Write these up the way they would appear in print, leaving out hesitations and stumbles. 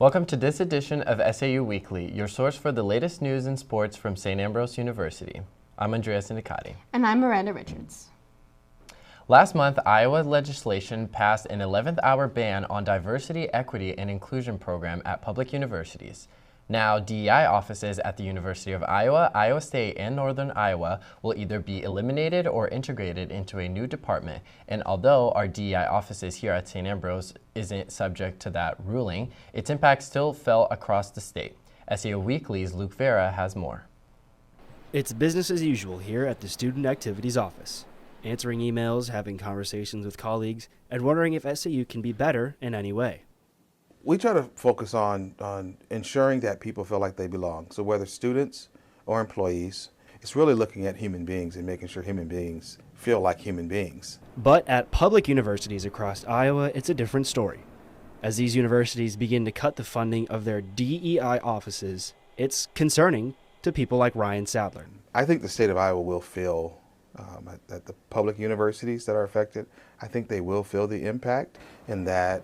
Welcome to this edition of SAU Weekly, your source for the latest news and sports from St. Ambrose University. I'm Andrea Sindicati. And I'm Miranda Richards. Last month, Iowa legislation passed an 11th hour ban on diversity, equity, and inclusion program at public universities. Now, DEI offices at the University of Iowa, Iowa State, and Northern Iowa will either be eliminated or integrated into a new department. And although our DEI offices here at St. Ambrose isn't subject to that ruling, its impact still felt across the state. SAU Weekly's Luke Vera has more. It's business as usual here at the Student Activities Office, answering emails, having conversations with colleagues, and wondering if SAU can be better in any way. We try to focus on ensuring that people feel like they belong. So whether students or employees, it's really looking at human beings and making sure human beings feel like human beings. But at public universities across Iowa, it's a different story. As these universities begin to cut the funding of their DEI offices, it's concerning to people like Ryan Sadler. I think the state of Iowa will feel, at the public universities that are affected, I think they will feel the impact, and that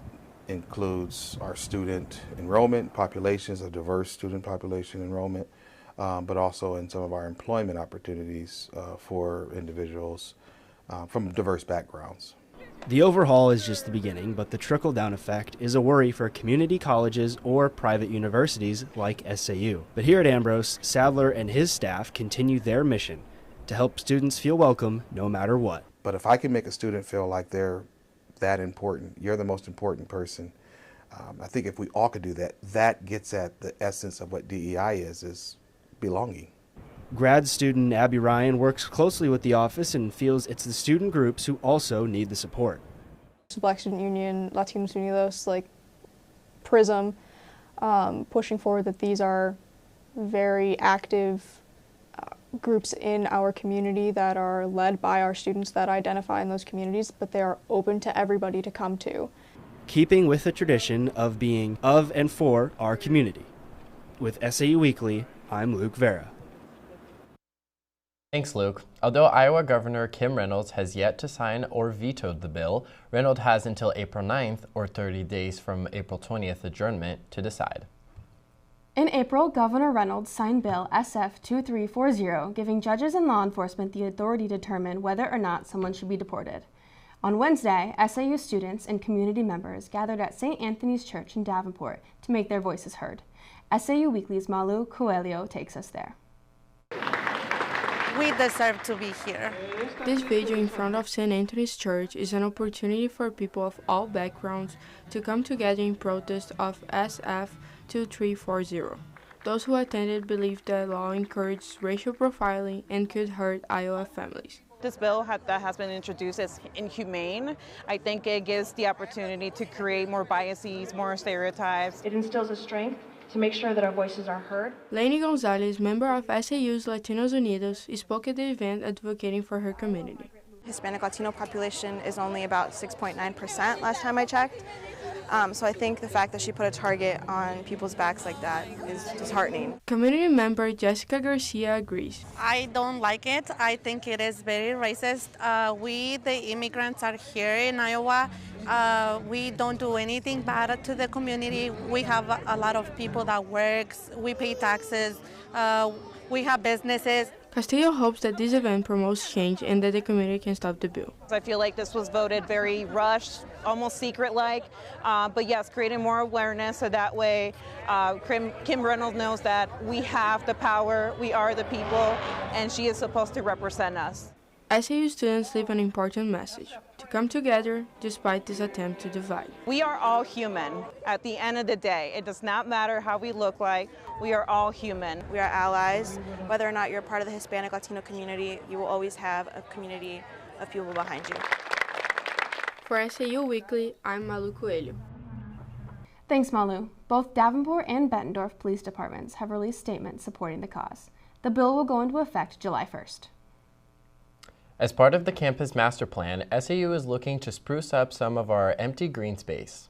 includes our student enrollment, populations, a diverse student population enrollment, but also in some of our employment opportunities for individuals from diverse backgrounds. The overhaul is just the beginning, but the trickle-down effect is a worry for community colleges or private universities like SAU. But here at Ambrose, Sadler and his staff continue their mission to help students feel welcome no matter what. But if I can make a student feel like they're that important, you're the most important person, I think if we all could do that, that gets at the essence of what DEI is belonging. Grad student Abby Ryan works closely with the office and feels it's the student groups who also need the support. Black Student Union, Latinos Unidos, like PRISM, pushing forward that these are very active groups in our community that are led by our students that identify in those communities, but they are open to everybody to come to. Keeping with the tradition of being of and for our community. With SAU Weekly, I'm Luke Vera. Thanks, Luke. Although Iowa Governor Kim Reynolds has yet to sign or vetoed the bill, Reynolds has until April 9th, or 30 days from April 20th adjournment, to decide. In April, Governor Reynolds signed Bill SF 2340, giving judges and law enforcement the authority to determine whether or not someone should be deported. On Wednesday, SAU students and community members gathered at St. Anthony's Church in Davenport to make their voices heard. SAU Weekly's Malu Coelho takes us there. We deserve to be here. This video in front of St. Anthony's Church is an opportunity for people of all backgrounds to come together in protest of SF 2340. Those who attended believe the law encourages racial profiling and could hurt Iowa families. This bill that has been introduced is inhumane. I think it gives the opportunity to create more biases, more stereotypes. It instills a strength to make sure that our voices are heard. Lainey Gonzalez, member of SAU's Latinos Unidos, spoke at the event advocating for her community. Hispanic Latino population is only about 6.9% last time I checked. So I think the fact that she put a target on people's backs like that is disheartening. Community member Jessica Garcia agrees. I don't like it. I think it is very racist. We, the immigrants, are here in Iowa. We don't do anything bad to the community. We have a lot of people that works. We pay taxes. We have businesses. Castillo hopes that this event promotes change and that the community can stop the bill. I feel like this was voted very rushed, almost secret-like, but yes, creating more awareness so that way Kim Reynolds knows that we have the power, we are the people, and she is supposed to represent us. SAU students leave an important message: to come together despite this attempt to divide. We are all human. At the end of the day, it does not matter how we look like, we are all human. We are allies. Whether or not you're part of the Hispanic Latino community, you will always have a community of people behind you. For SAU Weekly, I'm Malu Coelho. Thanks, Malu. Both Davenport and Bettendorf police departments have released statements supporting the cause. The bill will go into effect July 1st. As part of the campus master plan, SAU is looking to spruce up some of our empty green space.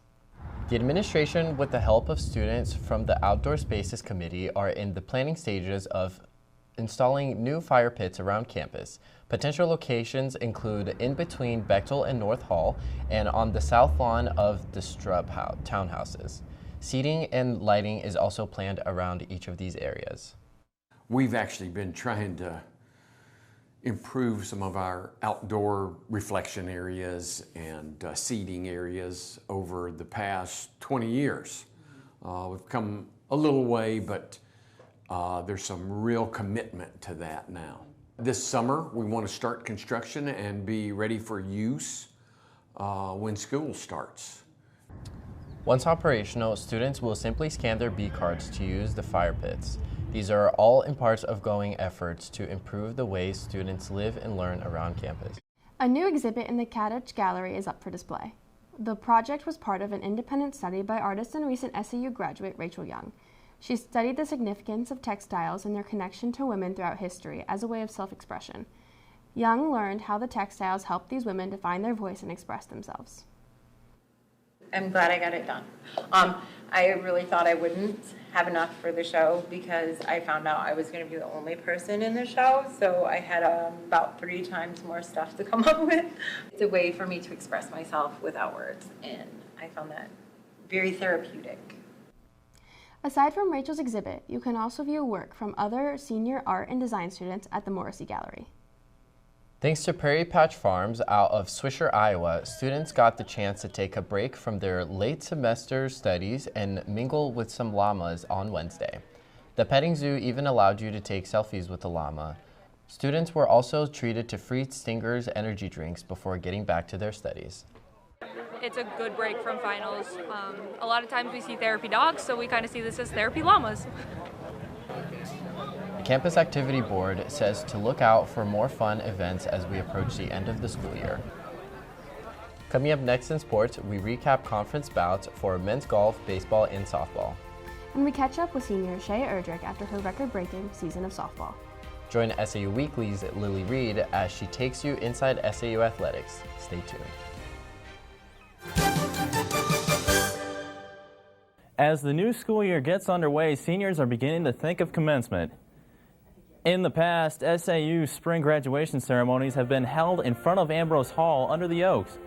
The administration, with the help of students from the Outdoor Spaces Committee, are in the planning stages of installing new fire pits around campus. Potential locations include in between Bechtel and North Hall and on the south lawn of the Strub townhouses. Seating and lighting is also planned around each of these areas. We've actually been trying to improve some of our outdoor reflection areas and seating areas over the past 20 years. We've come a little way, but there's some real commitment to that now. This summer, we want to start construction and be ready for use when school starts. Once operational, students will simply scan their B cards to use the fire pits. These are all in parts of ongoing efforts to improve the way students live and learn around campus. A new exhibit in the Kadich Gallery is up for display. The project was part of an independent study by artist and recent SAU graduate Rachel Young. She studied the significance of textiles and their connection to women throughout history as a way of self-expression. Young learned how the textiles helped these women to find their voice and express themselves. I'm glad I got it done. I really thought I wouldn't have enough for the show because I found out I was going to be the only person in the show, so I had about 3 times more stuff to come up with. It's a way for me to express myself without words, and I found that very therapeutic. Aside from Rachel's exhibit, you can also view work from other senior art and design students at the Morrissey Gallery. Thanks to Prairie Patch Farms out of Swisher, Iowa, students got the chance to take a break from their late semester studies and mingle with some llamas on Wednesday. The petting zoo even allowed you to take selfies with the llama. Students were also treated to free Stinger's energy drinks before getting back to their studies. It's a good break from finals. A lot of times we see therapy dogs, so we kind of see this as therapy llamas. The Campus Activity Board says to look out for more fun events as we approach the end of the school year. Coming up next in sports, we recap conference bouts for men's golf, baseball, and softball. And we catch up with senior Shai Erdrich after her record-breaking season of softball. Join SAU Weekly's Lily Reed as she takes you inside SAU athletics. Stay tuned. As the new school year gets underway, seniors are beginning to think of commencement. In the past, SAU spring graduation ceremonies have been held in front of Ambrose Hall under the Oaks.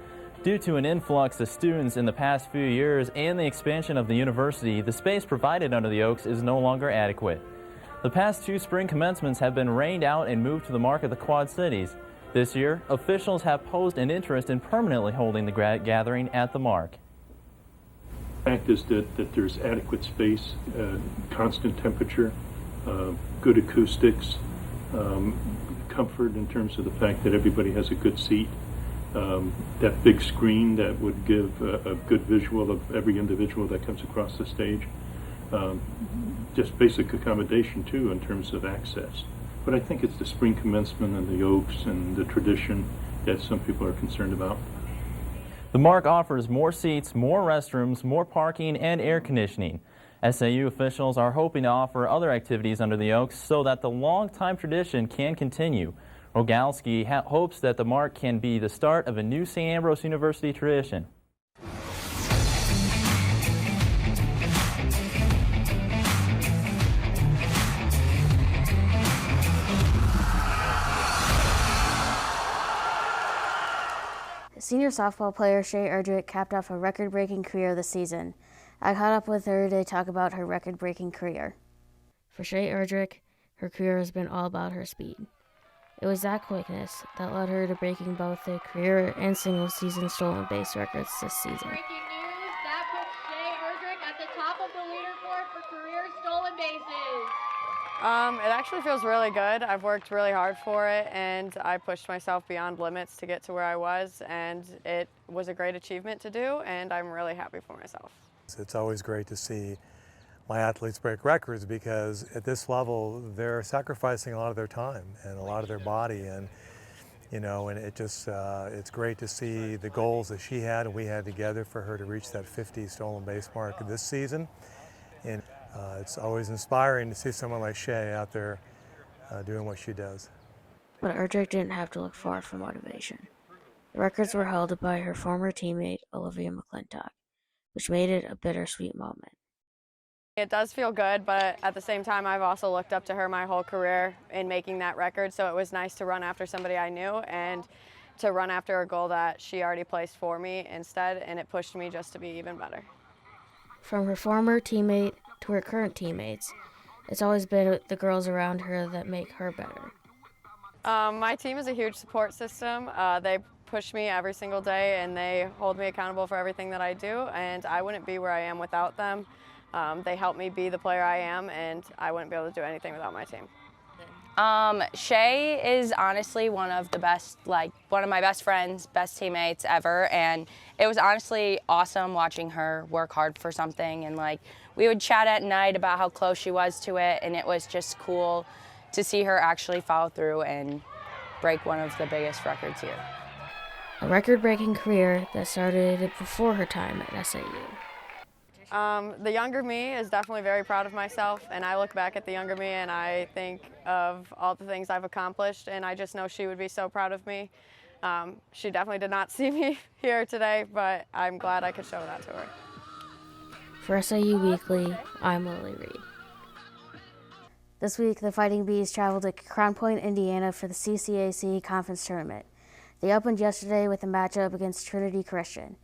Due to an influx of students in the past few years and the expansion of the university, the space provided under the Oaks is no longer adequate. The past 2 spring commencements have been rained out and moved to the Mark of the Quad Cities. This year, officials have posed an interest in permanently holding the gathering at the Mark. The fact is that there's adequate space, constant temperature, good acoustics, comfort in terms of the fact that everybody has a good seat, that big screen that would give a good visual of every individual that comes across the stage, just basic accommodation too in terms of access. But I think it's the spring commencement and the Oaks and the tradition that some people are concerned about. The Mark offers more seats, more restrooms, more parking, and air conditioning. SAU officials are hoping to offer other activities under the Oaks so that the long-time tradition can continue. Rogalski hopes that the Mark can be the start of a new St. Ambrose University tradition. Senior softball player Shai Erdrich capped off a record-breaking career this season. I caught up with her to talk about her record-breaking career. For Shai Erdrich, her career has been all about her speed. It was that quickness that led her to breaking both the career and single-season stolen base records this season. Breaking news, that puts Shai Erdrich at the top of the leaderboard for career stolen bases. It actually feels really good. I've worked really hard for it, and I pushed myself beyond limits to get to where I was, and it was a great achievement to do, and I'm really happy for myself. It's always great to see my athletes break records because at this level they're sacrificing a lot of their time and a lot of their body, and and it just it's great to see the goals that she had and we had together for her to reach that 50 stolen base mark this season. And it's always inspiring to see someone like Shai out there doing what she does. But Erdrich didn't have to look far for motivation. The records were held by her former teammate Olivia McClintock, which made it a bittersweet moment. It does feel good, but at the same time, I've also looked up to her my whole career in making that record, so it was nice to run after somebody I knew and to run after a goal that she already placed for me instead, and it pushed me just to be even better. From her former teammate to her current teammates, it's always been the girls around her that make her better. My team is a huge support system. They push me every single day and they hold me accountable for everything that I do, and I wouldn't be where I am without them. They help me be the player I am, and I wouldn't be able to do anything without my team. Shay is honestly one of my best friends, best teammates ever, and it was honestly awesome watching her work hard for something, and we would chat at night about how close she was to it, and it was just cool to see her actually follow through and break one of the biggest records here. A record-breaking career that started before her time at SAU. The younger me is definitely very proud of myself, and I look back at the younger me and I think of all the things I've accomplished, and I just know she would be so proud of me. She definitely did not see me here today, but I'm glad I could show that to her. For SAU Weekly, I'm Lily Reed. This week, the Fighting Bees traveled to Crown Point, Indiana for the CCAC Conference Tournament. They opened yesterday with a matchup against Trinity Christian.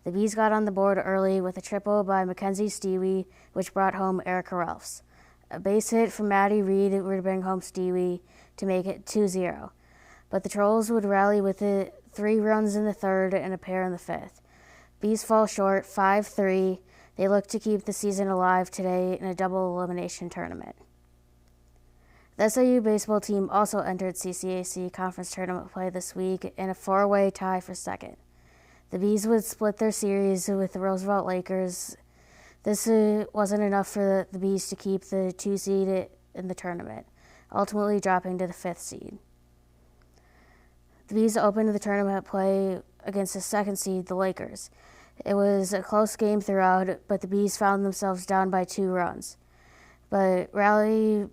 The Bees got on the board early with a triple by Mackenzie Stewie, which brought home Erica Ralphs. A base hit from Maddie Reed would bring home Stewie to make it 2-0. But the Trolls would rally with it 3 runs in the third and a pair in the fifth. Bees fall short 5-3. They look to keep the season alive today in a double elimination tournament. The SAU baseball team also entered CCAC conference tournament play this week in a 4-way tie for second. The Bees would split their series with the Roosevelt Lakers. This wasn't enough for the Bees to keep the 2 seed in the tournament, ultimately dropping to the 5th seed. The Bees opened the tournament play against the 2nd seed, the Lakers. It was a close game throughout, but the Bees found themselves down by 2 runs. But rally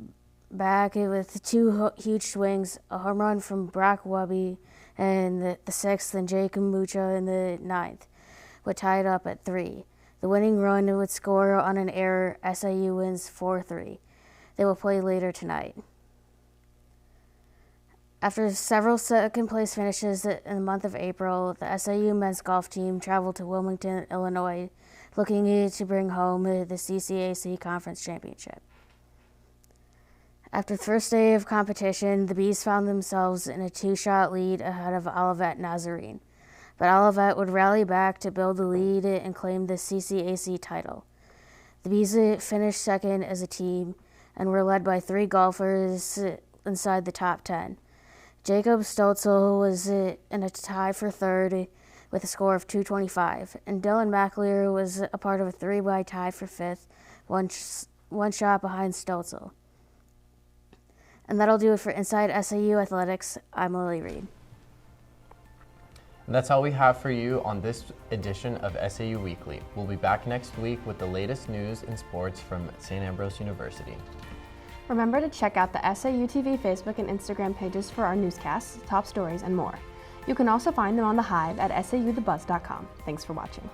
back with 2 huge swings, a home run from Brock Webby in the 6th and Jacob Mucha in the 9th, would tie it up at 3. The winning run would score on an error. SAU wins 4-3. They will play later tonight. After several second-place finishes in the month of April, the SAU men's golf team traveled to Wilmington, Illinois, looking to bring home the CCAC Conference Championship. After the first day of competition, the Bees found themselves in a 2-shot lead ahead of Olivet Nazarene. But Olivet would rally back to build the lead and claim the CCAC title. The Bees finished second as a team and were led by 3 golfers inside the top 10. Jacob Stotzel was in a tie for third with a score of 225, and Dylan McAleer was a part of a 3-way tie for 5th, one shot behind Stotzel. And that'll do it for Inside SAU Athletics. I'm Lily Reed. And that's all we have for you on this edition of SAU Weekly. We'll be back next week with the latest news in sports from St. Ambrose University. Remember to check out the SAU TV Facebook and Instagram pages for our newscasts, top stories, and more. You can also find them on the Hive at sauthebuzz.com. Thanks for watching.